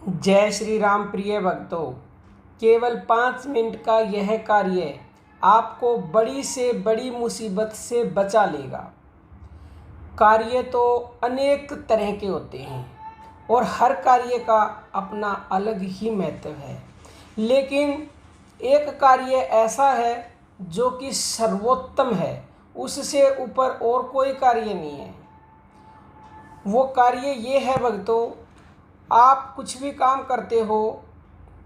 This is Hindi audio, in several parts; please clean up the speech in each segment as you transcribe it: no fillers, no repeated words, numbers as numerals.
जय श्री राम प्रिय भक्तों। केवल 5 मिनट का यह कार्य आपको बड़ी से बड़ी मुसीबत से बचा लेगा। कार्य तो अनेक तरह के होते हैं और हर कार्य का अपना अलग ही महत्व है, लेकिन एक कार्य ऐसा है जो कि सर्वोत्तम है, उससे ऊपर और कोई कार्य नहीं है। वो कार्य ये है भक्तों, आप कुछ भी काम करते हो,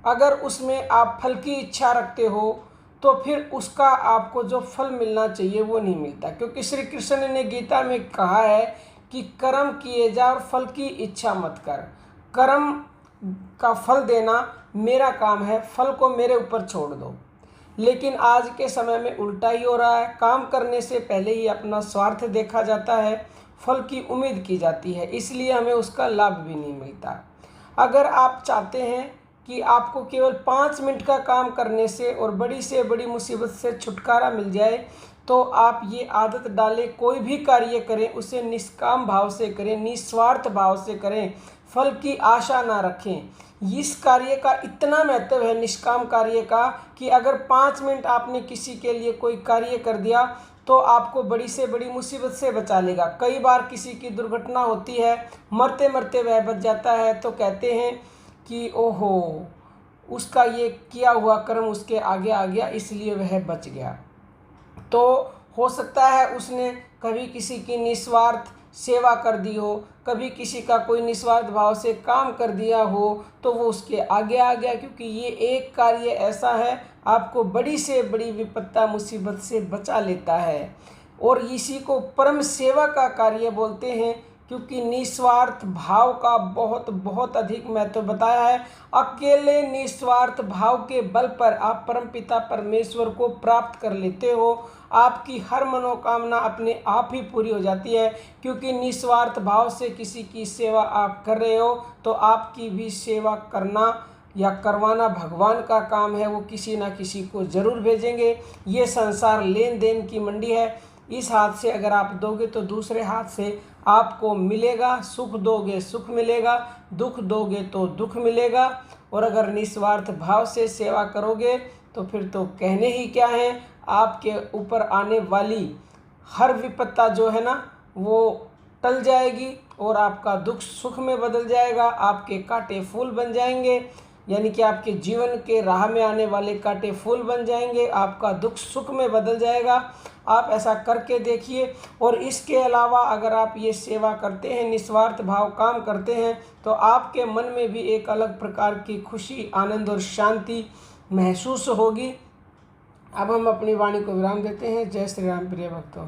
अगर उसमें आप फल की इच्छा रखते हो तो फिर उसका आपको जो फल मिलना चाहिए वो नहीं मिलता, क्योंकि श्री कृष्ण ने गीता में कहा है कि कर्म किए जा और फल की इच्छा मत कर। कर्म का फल देना मेरा काम है, फल को मेरे ऊपर छोड़ दो। लेकिन आज के समय में उल्टा ही हो रहा है। काम करने से पहले ही अपना स्वार्थ देखा जाता है, फल की उम्मीद की जाती है, इसलिए हमें उसका लाभ भी नहीं मिलता। अगर आप चाहते हैं कि आपको केवल 5 मिनट का काम करने से बड़ी मुसीबत से छुटकारा मिल जाए, तो आप ये आदत डालें, कोई भी कार्य करें उसे निष्काम भाव से करें, निस्वार्थ भाव से करें, फल की आशा ना रखें। इस कार्य का इतना महत्व है निष्काम कार्य का कि अगर 5 मिनट आपने किसी के लिए कोई कार्य कर दिया तो आपको बड़ी से बड़ी मुसीबत से बचा लेगा। कई बार किसी की दुर्घटना होती है, मरते मरते वह बच जाता है, तो कहते हैं कि ओहो, उसका ये किया हुआ कर्म उसके आगे आ गया इसलिए वह बच गया। तो हो सकता है उसने कभी किसी की निस्वार्थ सेवा कर दी हो, कभी किसी का कोई निस्वार्थ भाव से काम कर दिया हो, तो वो उसके आगे आ गया, क्योंकि ये एक कार्य ऐसा है आपको बड़ी से बड़ी विपत्ता मुसीबत से बचा लेता है। और इसी को परम सेवा का कार्य बोलते हैं, क्योंकि निस्वार्थ भाव का बहुत बहुत अधिक महत्व बताया है। अकेले निस्वार्थ भाव के बल पर आप परमपिता परमेश्वर को प्राप्त कर लेते हो। आपकी हर मनोकामना अपने आप ही पूरी हो जाती है, क्योंकि निस्वार्थ भाव से किसी की सेवा आप कर रहे हो तो आपकी भी सेवा करना या करवाना भगवान का काम है। वो किसी ना किसी को ज़रूर भेजेंगे। ये संसार लेन देन की मंडी है। इस हाथ से अगर आप दोगे तो दूसरे हाथ से आपको मिलेगा। सुख दोगे सुख मिलेगा, दुख दोगे तो दुख मिलेगा। और अगर निस्वार्थ भाव से सेवा करोगे तो फिर तो कहने ही क्या है, आपके ऊपर आने वाली हर विपत्ता जो है ना वो टल जाएगी और आपका दुख सुख में बदल जाएगा। आपके कांटे फूल बन जाएंगे, यानी कि आपके जीवन के राह में आने वाले कांटे फूल बन जाएंगे, आपका दुख सुख में बदल जाएगा। आप ऐसा करके देखिए। और इसके अलावा अगर आप ये सेवा करते हैं, निस्वार्थ भाव काम करते हैं, तो आपके मन में भी एक अलग प्रकार की खुशी, आनंद और शांति महसूस होगी। अब हम अपनी वाणी को विराम देते हैं। जय श्री राम प्रिय भक्तों।